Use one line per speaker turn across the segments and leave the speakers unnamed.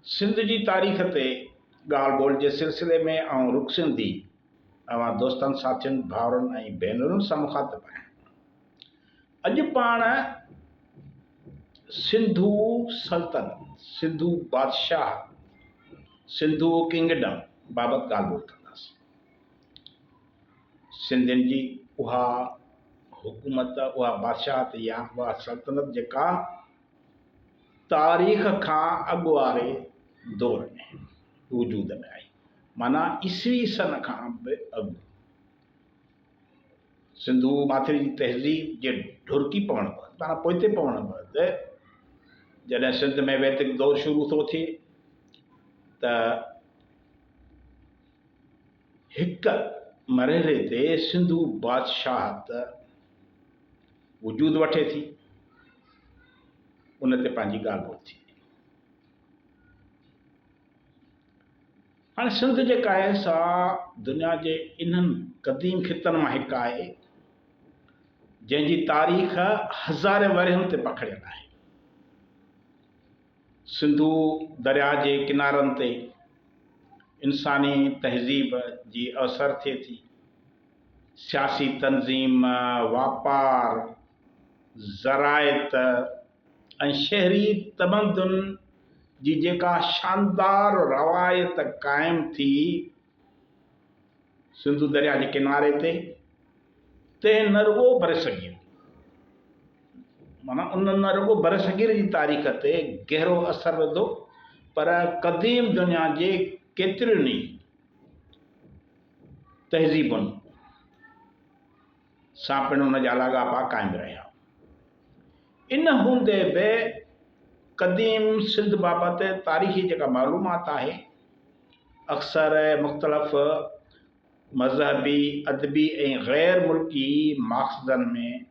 सिंध जी तारीख़ ते ॻाल्हि ॿोल जे सिलसिले में आउं रुख सिंधी अवां दोस्तनि साथियुनि भाउरनि ऐं भेनरुनि सां मुखातिब आहियां। अॼु पाण सिंधू सल्तनत, सिंधू बादशाह, सिंधू किंगडम बाबति ॻाल्हि ॿोल कंदासीं। सिंधियुनि जी उहा हुकूमत, उहा बादशाहत या उहा सल्तनत जेका तारीख़ खां अॻु वारे दौर में वजूद में आई, माना ईसवी सन खां बि अॻु। सिंधू माथिरी जी तहज़ीब जे ढुरकी पवण बैदि, माना पोइते पवण बैदि, जॾहिं सिंध में वैदिक दौर शुरू थो थिए त हिकु मरहले ते सिंधू बादशाहत वजूद वठे थी। उन ते पंहिंजी ॻाल्हि ॿोल थी। हाणे सिंध जेका आहे सा दुनिया जे इन्हनि क़दीम ख़ितनि मां हिकु आहे जंहिंजी तारीख़ हज़ारे वरियनि ते पखिड़ियल आहे। सिंधू दरिया जे किनारनि ते इंसानी तहज़ीब जी असर थिए थी। सियासी तंज़ीम, वापार, ज़राइत ऐं शहरी तमदुन जी जेका शानदार रवायत क़ाइमु थी सिंधू दरिया जे किनारे ते न रुॻो बरसगीर, माना उन न रुॻो बरसगीर जी तारीख़ ते गहरो असर विधो, पर क़दीम दुनिया जे केतिरियुनि ई तहज़ीबुनि सां पिणु उन जा लाॻापा क़ाइमु रहिया। इन हूंदे बि क़दीम सिंध बाबति तारीख़ी जेका मालूमात आहे अक्सर मुख़्तलिफ़ मज़हबी, अदबी ऐं ग़ैर मुल्की मक़सदनि में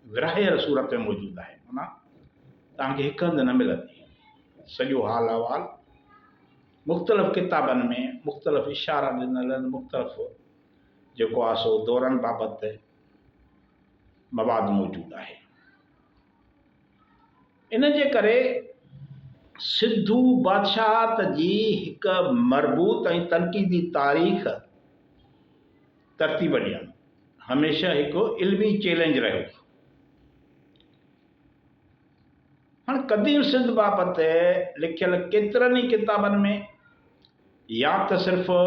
विरहायल सूरत में मौजूदु आहे। माना तव्हांखे हिकु हंधि न मिलंदी, सॼो हाल अहिवाल मुख़्तलिफ़ किताबनि में मुख़्तलिफ़ इशारा ॾिनल आहिनि, मुख़्तलिफ़ जेको आहे सो दौरनि बाबति मवाद मौजूदु आहे। इन जे करे सिंधू बादशाहत जी हिकु मरबूत ऐं तनक़ीदी तारीख़ तरतीब ॾियणु हमेशह हिकु इल्मी चैलेंज रहियो। हाणे क़दीम सिंध बाबति लिखियल केतिरनि ई किताबनि में या त सिर्फ़ु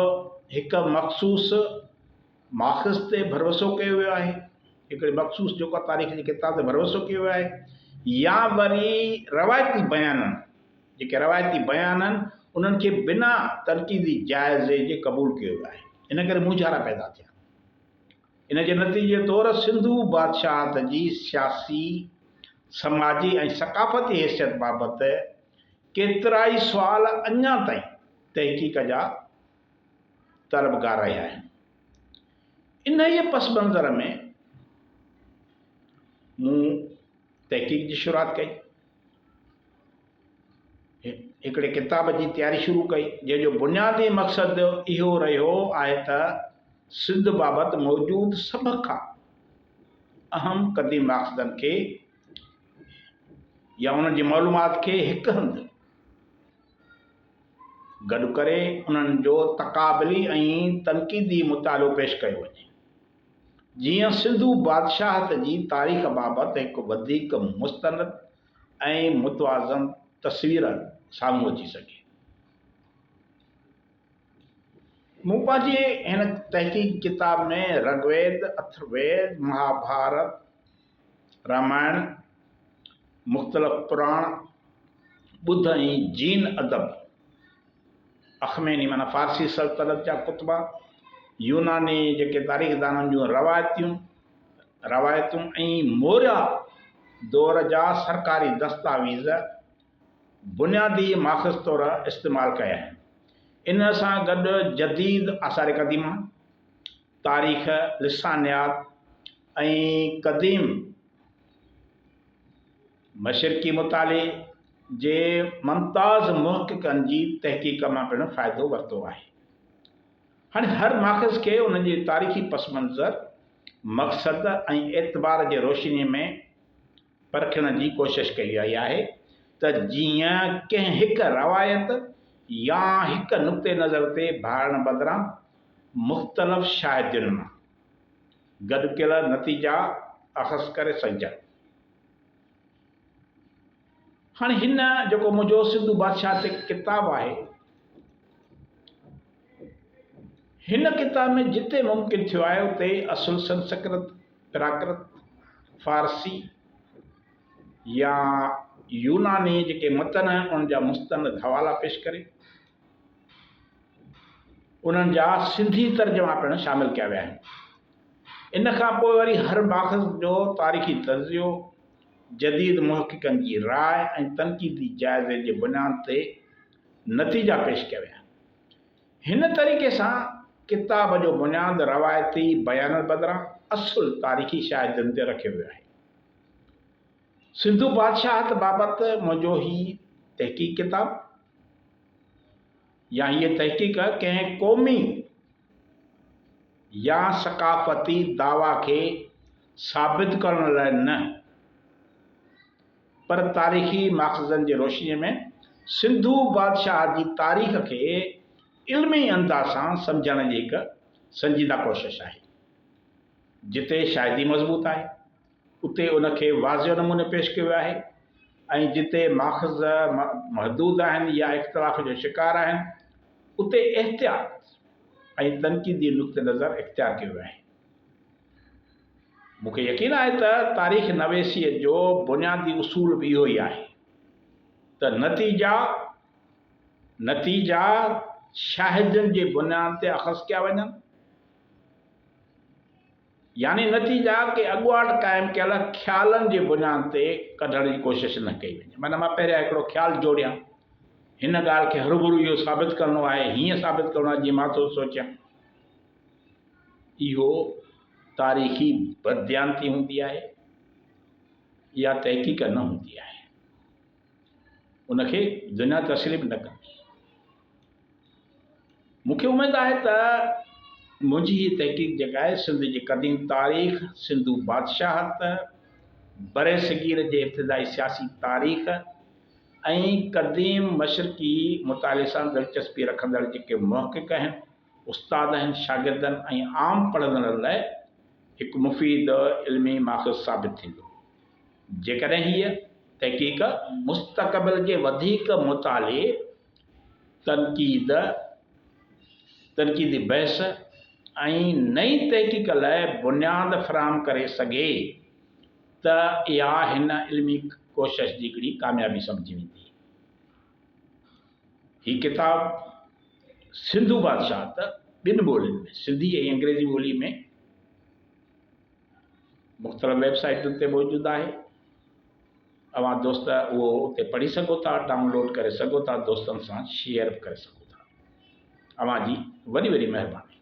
हिकु मख़सूस माख़ज़ ते भरोसो कयो वियो आहे, हिकिड़े मख़सूस जेको तारीख़ जी किताब ते भरोसो कयो वियो आहे, या वरी रवायती बयाननि, जेके रवायती बयान आहिनि उन्हनि खे बिना तनक़ीदी जाइज़े जे क़बूल कयो वियो आहे। इन करे मुंझारा पैदा थिया। इन जे नतीजे तौरु सिंधू बादशाहत जी सियासी, समाजी ऐं सक़ाफ़ती हैसियत बाबति केतिरा ई सुवाल अञा ताईं तहक़ीक़ जा तलबगार रहिया आहिनि। इन ई पस मंज़र में मूं तहक़ीक़ जी शुरूआत कई, हिकिड़े किताब जी तयारी शुरू कई जंहिंजो बुनियादी मक़सदु इहो रहियो आहे त सिंध बाबति मौजूदु सभ खां अहम क़दीम मक़सदनि खे या उन्हनि जी मालूमात खे हिकु हंधि गॾु करे उन्हनि जो तक़ाबली ऐं तनक़ीदी मुतालो पेश कयो वञे, जीअं सिंधू बादशाहत जी तारीख़ बाबति हिकु वधीक मुस्तनद ऐं मुतवाज़न तस्वीर साम्हूं अची सघे। मूं पंहिंजी हिन तहक़ीक़ किताब में ऋग्वेद, अथर्ववेद, महाभारत, रामायण, मुख़्तलिफ़ पुराण, ॿुध ऐं जीन अदब, अख़मेनी माना फ़ारसी सल्तनत जा कुतबा, यूनानी जेके तारीख़दाननि जूं रवायतूं ऐं मौर्य दौर जा सरकारी दस्तावेज़ बुनियादी माख़ज़ तौरु इस्तेमालु कया आहिनि। इन सां गॾु जदीद आसार क़दीमा, तारीख़, लिसानियात ऐं क़दीम मशरिक़ी मुताले जे मुमताज़ मुहक़क़नि जी तहक़ीक़ मां पिणु फ़ाइदो वरितो आहे। हाणे हर माख़ज़ खे उन जी तारीख़ी पस मंज़र, मक़सद ऐं एतबार जे रोशनी में परखण जी कोशिश कई वई आहे त जीअं कंहिं हिकु रवायत या हिक नुक़्ते नज़र ते भाड़न बदिरां मुख़्तलिफ़ शाहिदियुनि मां गॾु कयल नतीजा अख़ज़ करे सघजनि। हाणे हिन जेको मुंहिंजो सिंधु बादशाह ते किताबु आहे, हिन किताब में जिते मुमकिन थियो आहे उते असुल संस्कृत, प्राकृत, फारसी या यूनानी जेके मतन आहिनि उन जा मुस्तंद हवाला पेश करे उन्हनि जा सिंधी तर्जुमा पिणु शामिल कया विया आहिनि। इन खां पोइ वरी हर माख़ज़ जो तारीख़ी तज़ियो, जदीद मुहक़िक़नि जी राय ऐं तनक़ीदी जाइज़े जे बुनियाद ते नतीजा पेश कया विया। हिन तरीक़े सां किताब जो बुनियाद रवायती बयान बदिरां असुल तारीख़ी शाहिदनि ते रखियो वियो आहे। सिंधु बादशाहत बाबति मुंहिंजो ही तहक़ीक़ किताब या हीअ तहक़ीक़ कंहिं क़ौमी या सक़ाफ़ती दावा खे साबित करण लाइ न, पर तारीख़ी माख़ज़नि जी रोशनीअ में सिंधु बादशाह जी तारीख़ खे इल्मी अंदाज़ सां सम्झण जी हिक संजीदा कोशिश आहे। जिते शायदि मज़बूत आहे उते उनखे वाज़िह नमूने पेश कयो आहे ऐं जिते माख़ज़ महदूद आहिनि या इख़्तिलाफ़ जो शिकार आहिनि उते एहतियात ऐं तनक़ीदी नुक़्ते नज़र इख़्तियार कयो आहे। मूंखे यकीन आहे त तारीख़ नवेसीअ जो बुनियादी उसूल बि इहो ई आहे त नतीजा शाहिदनि जे बुनियाद ते अख़ज़ कया वञनि, यानी नतीजा के अॻुवाट क़ाइमु कयल ख़्यालनि जे बुनियाद ते कढण जी कोशिश न कई वञे। माना मां पहिरियां हिकिड़ो ख़्यालु जोड़ियां, हिन ॻाल्हि खे हरूभरू इहो साबित करिणो आहे, हीअं साबित करिणो आहे जीअं मां थो सोचियां, इहो तारीख़ी बददियानती हूंदी आहे या तहक़ीक़ न हूंदी आहे, उनखे दुनिया तस्लीम न कंदी। मूंखे उमेद आहे त मुंहिंजी हीअ तहक़ीक़ जेका आहे सिंध जी क़दीम तारीख़, सिंधु बादशाहत, बरे सग़ीर जे इब्तिदाई सियासी तारीख़ ऐं क़दीम मशरक़ी मुताले सां दिलचस्पी रखंदड़ जेके मुहक़िक़ आहिनि, उस्ताद आहिनि, शागिर्दनि ऐं आम पढ़ंदड़नि लाइ हिकु मुफ़ीद इल्मी माख़ज़ साबित थींदो। जेकॾहिं हीअ तहक़ीक़ मुस्तक़बिल जे वधीक मुताले, तनक़ीदी बहस ऐं नई तहक़ीक़ लाइ बुनियाद फ़राहम करे सघे त इहा हिन इल्मी कोशिश जी हिकिड़ी कामयाबी सम्झी वेंदी। हीअ किताब सिंधु बादशाहत ॿिनि ॿोलियुनि में, सिंधी ऐं अंग्रेज़ी ॿोली में, मुख़्तलिफ़ वेबसाइटुनि ते मौजूदु आहे। अवां दोस्त उहो उते पढ़ी सघो था, डाउनलोड करे सघो था, दोस्तनि सां शेयर करे सघो था। अवां जी वॾी वॾी महिरबानी।